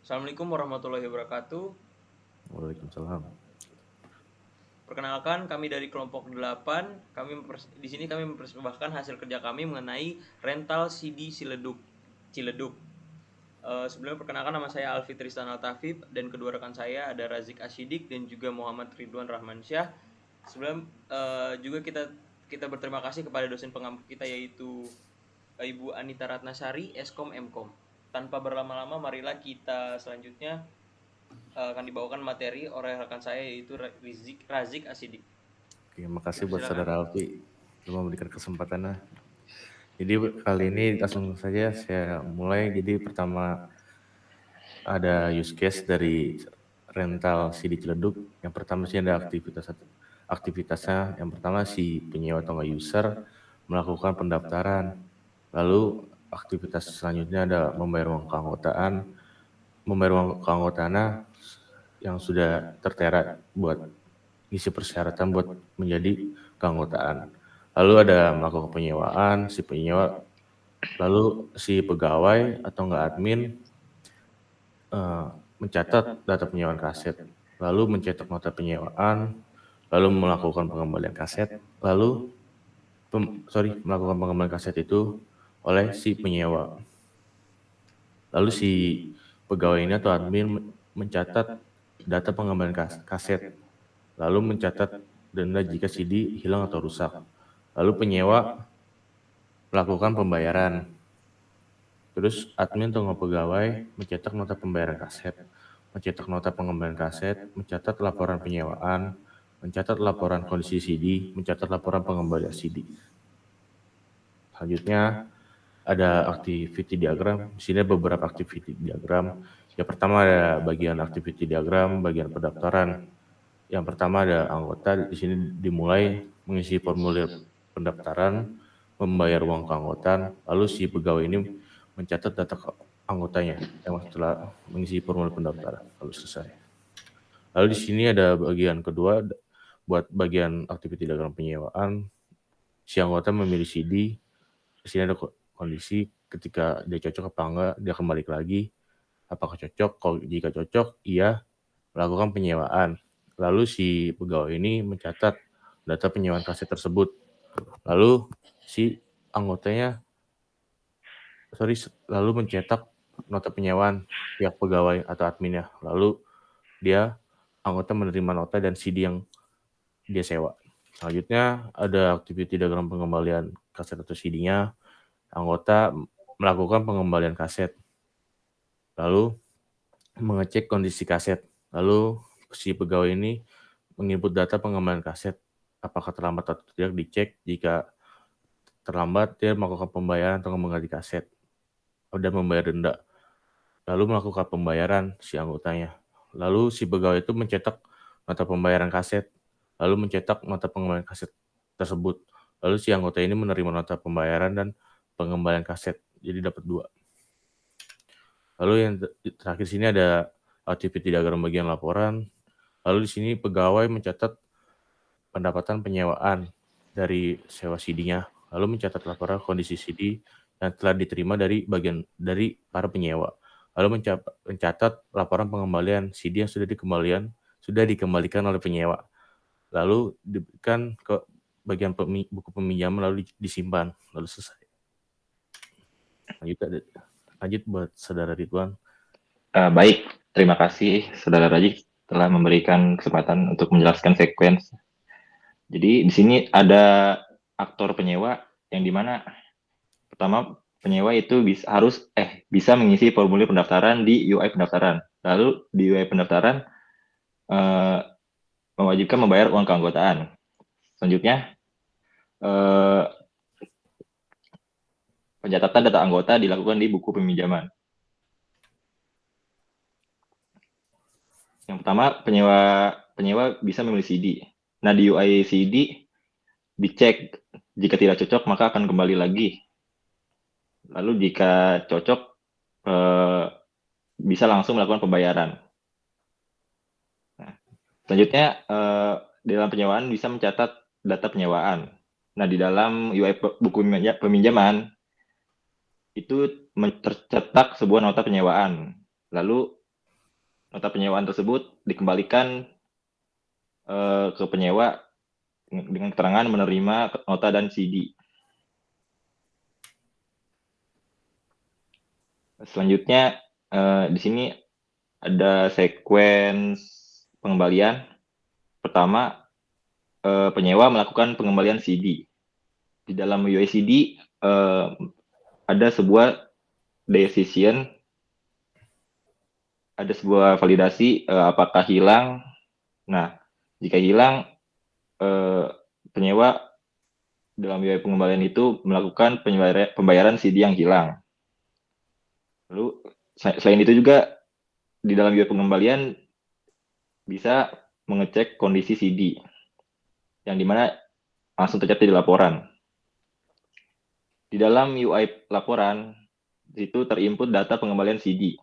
Assalamualaikum warahmatullahi wabarakatuh. Waalaikumsalam. Perkenalkan, kami dari kelompok 8. Di sini kami mempersembahkan hasil kerja kami mengenai rental CD Ciledug. Sebelumnya perkenalkan, nama saya Alfi Tristan Altafif dan kedua rekan saya ada Razik Asyidik dan juga Muhammad Ridwan Rahmansyah. Sebelum juga kita berterima kasih kepada dosen pengampu kita yaitu Ibu Anita Ratnasari, Eskom Mkom. Tanpa berlama-lama, marilah kita selanjutnya akan dibawakan materi oleh rekan saya yaitu Razik Asidik. Oke, makasih buat Silakan. Saudara Alfi telah memberikan kesempatannya. Jadi kali ini langsung saja saya mulai. Jadi pertama ada use case dari rental CD Ciledug. Yang pertama sih ada aktivitasnya. Yang pertama si penyewa atau nggak user melakukan pendaftaran. Lalu aktivitas selanjutnya ada membayar uang keanggotaan. Membayar uang keanggotaannya yang sudah tertera buat isi persyaratan buat menjadi keanggotaan. Lalu ada melakukan penyewaan, si penyewa, lalu si pegawai atau enggak admin mencatat data penyewaan kaset, lalu mencetak nota penyewaan, lalu melakukan pengembalian kaset, lalu melakukan pengembalian kaset itu oleh si penyewa. Lalu si pegawai ini atau admin mencatat data pengembalian kaset, lalu mencatat denda jika CD hilang atau rusak. Lalu penyewa melakukan pembayaran. Terus admin atau pegawai mencetak nota pembayaran kaset, mencetak nota pengembalian kaset, mencatat laporan penyewaan, mencatat laporan kondisi CD, mencatat laporan pengembalian CD. Selanjutnya ada activity diagram. Di sini ada beberapa activity diagram. Yang pertama ada bagian activity diagram, bagian pendaftaran. Yang pertama ada anggota, di sini dimulai mengisi formulir pendaftaran, membayar uang keanggotaan, lalu si pegawai ini mencatat data anggotanya yang setelah mengisi formulir pendaftaran, lalu selesai. Lalu di sini ada bagian kedua, buat bagian aktiviti dagang penyewaan, si anggota memilih CD, di sini ada kondisi ketika dia cocok apa enggak, dia kembali lagi, apakah cocok, kalau jika cocok, ia melakukan penyewaan. Lalu si pegawai ini mencatat data penyewaan kaset tersebut. Lalu si anggotanya lalu mencetak nota penyewaan pihak pegawai atau adminnya. Lalu anggota menerima nota dan CD yang dia sewa. Selanjutnya ada aktiviti diagram pengembalian kaset atau CD-nya. Anggota melakukan pengembalian kaset. Lalu mengecek kondisi kaset. Lalu si pegawai ini menginput data pengembalian kaset. Apakah terlambat atau tidak dicek. Jika terlambat, dia melakukan pembayaran atau mengganti kaset. Dan membayar denda. Lalu melakukan pembayaran si anggotanya. Lalu si pegawai itu mencetak nota pembayaran kaset. Lalu mencetak nota pengembalian kaset tersebut. Lalu si anggota ini menerima nota pembayaran dan pengembalian kaset. Jadi dapat 2. Lalu yang terakhir sini ada activity diagram bagian laporan. Lalu di sini pegawai mencatat pendapatan penyewaan dari sewa CD-nya. Lalu mencatat laporan kondisi CD yang telah diterima dari para penyewa. Lalu mencatat laporan pengembalian CD yang sudah dikembalikan oleh penyewa. Lalu diberikan ke bagian buku peminjaman lalu disimpan, lalu selesai. Lanjut buat Saudara Ridwan. Baik, terima kasih Saudara Raji telah memberikan kesempatan untuk menjelaskan sequence. Jadi di sini ada aktor penyewa yang dimana pertama penyewa itu bisa mengisi formulir pendaftaran di UI pendaftaran. Lalu di UI pendaftaran mewajibkan membayar uang keanggotaan. Selanjutnya pencatatan data anggota dilakukan di buku peminjaman. Yang pertama penyewa bisa memilih CD. Nah di UI CD dicek jika tidak cocok maka akan kembali lagi. Lalu jika cocok bisa langsung melakukan pembayaran. Nah, selanjutnya di dalam penyewaan bisa mencatat data penyewaan. Nah di dalam UI buku peminjaman itu tercetak sebuah nota penyewaan. Lalu nota penyewaan tersebut dikembalikan ke penyewa dengan keterangan menerima nota dan CD. Selanjutnya di sini ada sequence pengembalian. Pertama, penyewa melakukan pengembalian CD. Di dalam UICD ada sebuah decision, ada sebuah validasi apakah hilang. Nah, jika hilang, penyewa dalam UI pengembalian itu melakukan pembayaran CD yang hilang. Lalu selain itu juga di dalam UI pengembalian bisa mengecek kondisi CD yang dimana langsung tercatat di laporan. Di dalam UI laporan itu terinput data pengembalian CD.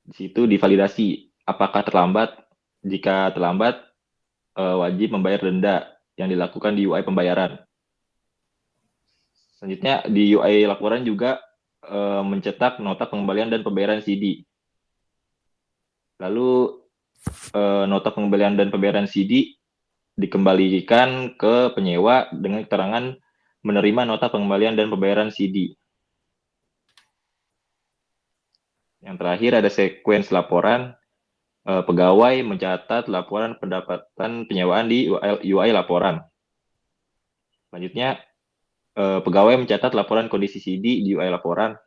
Di situ divalidasi apakah terlambat. Jika terlambat, wajib membayar denda yang dilakukan di UI pembayaran. Selanjutnya di UI laporan juga mencetak nota pengembalian dan pembayaran CD. Lalu nota pengembalian dan pembayaran CD dikembalikan ke penyewa dengan keterangan menerima nota pengembalian dan pembayaran CD. Yang terakhir ada sequence laporan. Pegawai mencatat laporan pendapatan penyewaan di UI laporan. Selanjutnya, pegawai mencatat laporan kondisi CD di UI laporan.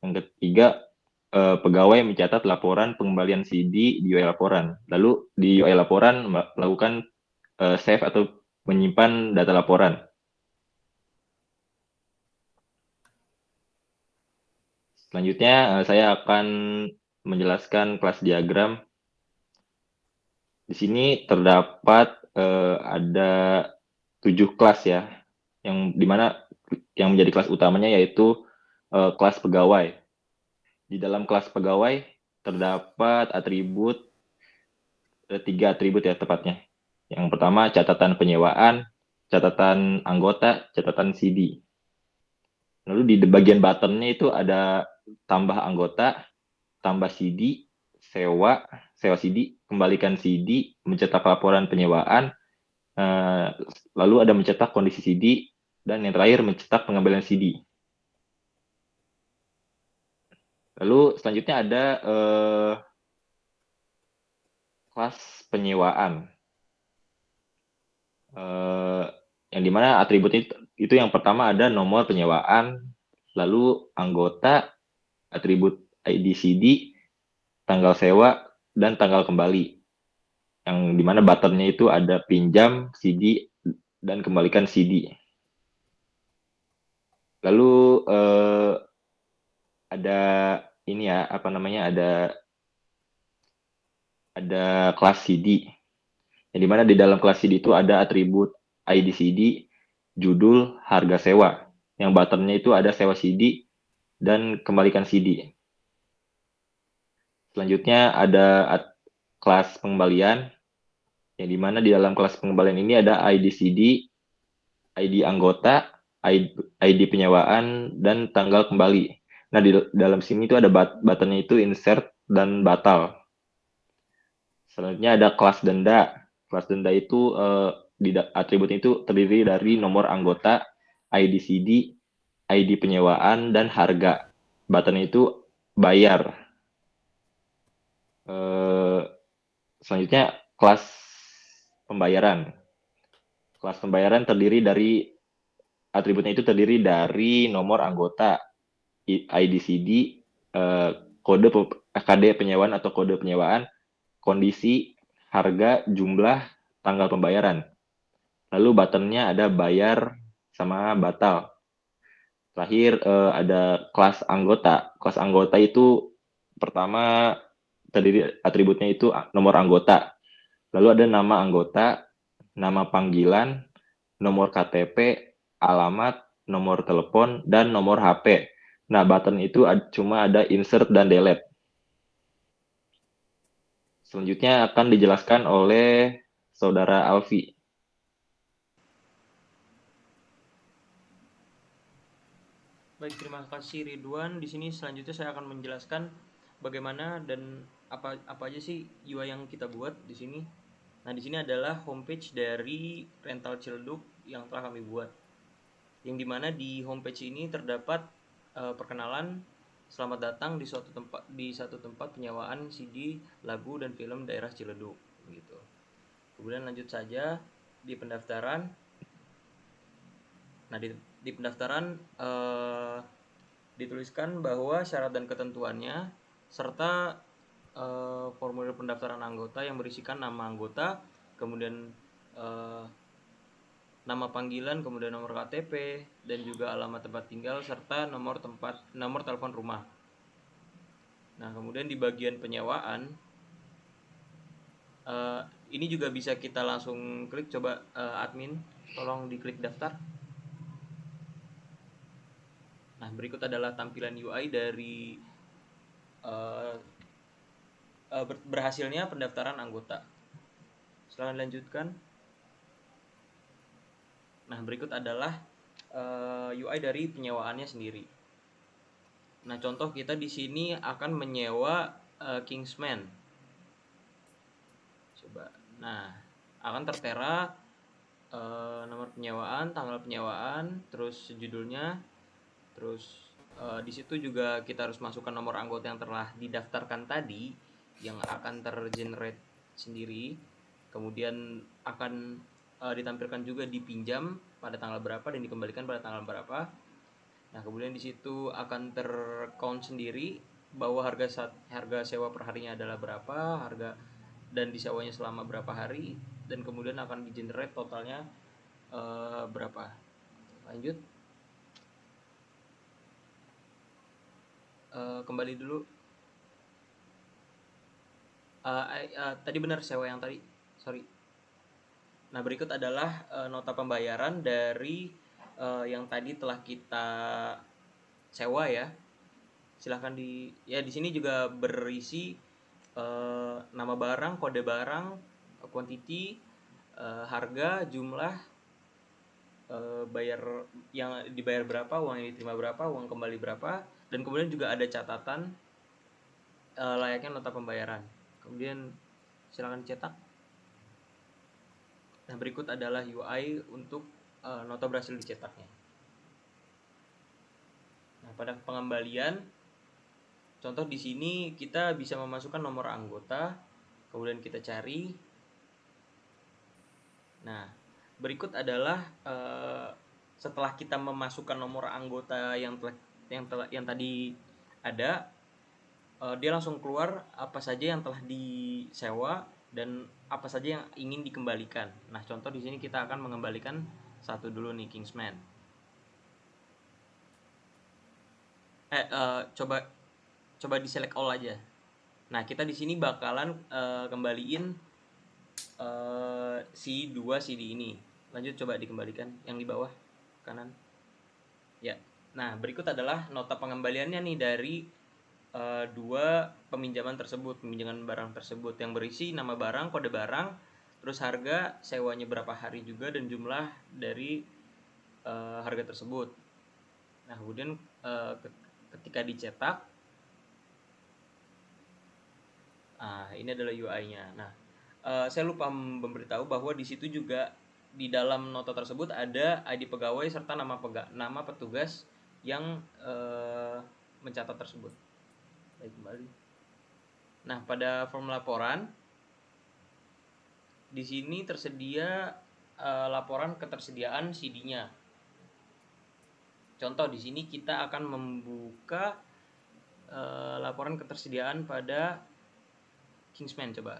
Yang ketiga, pegawai mencatat laporan pengembalian CD di UI laporan. Lalu di UI laporan melakukan save atau menyimpan data laporan. Selanjutnya, saya akan menjelaskan kelas diagram. Di sini terdapat ada 7 kelas ya, yang dimana yang menjadi kelas utamanya yaitu kelas pegawai. Di dalam kelas pegawai terdapat atribut 3 atribut ya tepatnya. Yang pertama catatan penyewaan, catatan anggota, catatan CD. Lalu di bagian buttonnya itu ada tambah anggota, tambah CD, sewa CD, kembalikan CD, mencetak laporan penyewaan, lalu ada mencetak kondisi CD, dan yang terakhir mencetak pengembalian CD. Lalu selanjutnya ada kelas penyewaan, yang dimana atributnya itu yang pertama ada nomor penyewaan, lalu anggota, atribut ID CD, tanggal sewa, dan tanggal kembali. Yang dimana buttonnya itu ada pinjam CD dan kembalikan CD. Lalu ada ini ya, apa namanya, ada kelas CD. Yang dimana di dalam kelas CD itu ada atribut ID CD, judul, harga sewa. Yang buttonnya itu ada sewa CD dan kembalikan CD. Selanjutnya ada kelas pengembalian, yang dimana di dalam kelas pengembalian ini ada ID CD, ID anggota, ID penyewaan, dan tanggal kembali. Nah, di dalam sini itu ada buttonnya itu insert dan batal. Selanjutnya ada kelas denda. Kelas denda itu atributnya itu terdiri dari nomor anggota, ID CD, ID penyewaan, dan harga. Buttonnya itu bayar. Selanjutnya kelas pembayaran. Kelas pembayaran terdiri dari atributnya itu terdiri dari nomor anggota, ID CD, kode KD penyewaan atau kode penyewaan, kondisi, harga, jumlah, tanggal pembayaran. Lalu buttonnya ada bayar sama batal. Terakhir ada kelas anggota. Kelas anggota itu pertama terdiri atributnya itu nomor anggota. Lalu ada nama anggota, nama panggilan, nomor KTP, alamat, nomor telepon, dan nomor HP. Nah, button itu cuma ada insert dan delete. Selanjutnya akan dijelaskan oleh Saudara Alfi. Baik, terima kasih Ridwan. Di sini selanjutnya saya akan menjelaskan bagaimana dan apa aja sih UI yang kita buat di sini. Nah, di sini adalah homepage dari Rental Ciledug yang telah kami buat. Yang dimana di homepage ini terdapat perkenalan, selamat datang di satu tempat penyewaan CD, lagu dan film daerah Ciledug gitu. Kemudian lanjut saja di pendaftaran. Nah, di pendaftaran dituliskan bahwa syarat dan ketentuannya serta formulir pendaftaran anggota yang berisikan nama anggota, kemudian nama panggilan, kemudian nomor KTP dan juga alamat tempat tinggal serta nomor telepon rumah. Nah, kemudian di bagian penyewaan ini juga bisa kita langsung klik. Coba admin tolong diklik daftar. Nah, berikut adalah tampilan UI dari berhasilnya pendaftaran anggota. Silahkan lanjutkan. Nah, berikut adalah UI dari penyewaannya sendiri. Nah, contoh kita di sini akan menyewa Kingsman. Coba. Nah, akan tertera nomor penyewaan, tanggal penyewaan, terus judulnya, terus di situ juga kita harus masukkan nomor anggota yang telah didaftarkan tadi yang akan tergenerate sendiri. Kemudian akan ditampilkan juga dipinjam pada tanggal berapa dan dikembalikan pada tanggal berapa. Nah, kemudian di situ akan tercount sendiri bahwa harga sewa per harinya adalah berapa, harga dan disewanya selama berapa hari, dan kemudian akan di-generate totalnya berapa. Lanjut. Kembali dulu. Tadi benar sewa yang tadi. Sorry. Nah, berikut adalah nota pembayaran dari yang tadi telah kita sewa ya. Silahkan di sini juga berisi nama barang, kode barang, quantity, harga, jumlah, bayar yang dibayar berapa, uang yang diterima berapa, uang kembali berapa, dan kemudian juga ada catatan layaknya nota pembayaran. Kemudian silakan cetak. Nah, berikut adalah UI untuk nota berhasil dicetaknya. Nah, pada pengembalian, contoh di sini kita bisa memasukkan nomor anggota, kemudian kita cari. Nah, berikut adalah setelah kita memasukkan nomor anggota yang tadi ada, dia langsung keluar apa saja yang telah disewa dan apa saja yang ingin dikembalikan. Nah, contoh di sini kita akan mengembalikan satu dulu nih, Kingsman. Coba di select all aja. Nah, kita di sini bakalan kembaliin si 2 CD ini. Lanjut, coba dikembalikan yang di bawah kanan. Ya. Nah, berikut adalah nota pengembaliannya nih dari dua peminjaman barang tersebut yang berisi nama barang, kode barang, terus harga sewanya berapa hari juga, dan jumlah dari harga tersebut. Nah, kemudian ketika dicetak, ini adalah UI-nya. Nah, saya lupa memberitahu bahwa di situ juga di dalam nota tersebut ada ID pegawai serta nama petugas yang mencatat tersebut. Baik, kembali. Nah, pada form laporan di sini tersedia laporan ketersediaan CD-nya. Contoh di sini kita akan membuka laporan ketersediaan pada Kingsman. Coba.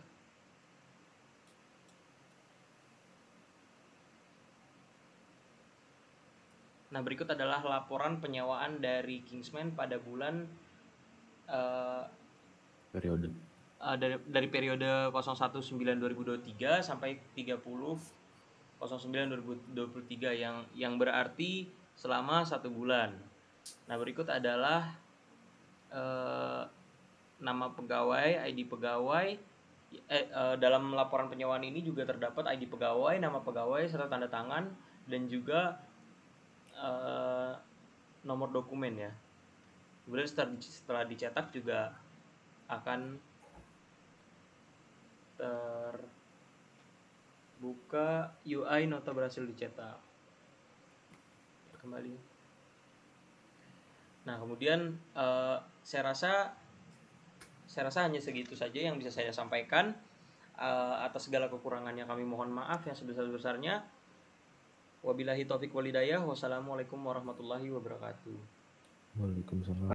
Nah, berikut adalah laporan penyewaan dari Kingsman pada bulan periode dari periode 01/9/2023 sampai 30/09/2023 yang berarti selama 1 bulan. Nah, berikut adalah nama pegawai, ID pegawai. Dalam laporan penyewaan ini juga terdapat ID pegawai, nama pegawai serta tanda tangan, dan juga nomor dokumen ya. Kemudian setelah dicetak juga akan terbuka UI nota berhasil dicetak. Kembali. Nah, kemudian saya rasa hanya segitu saja yang bisa saya sampaikan. Atas segala kekurangannya kami mohon maaf yang sebesar-besarnya. Wabillahi taufik walhidayah. Wassalamualaikum warahmatullahi wabarakatuh. Waalaikumsalam.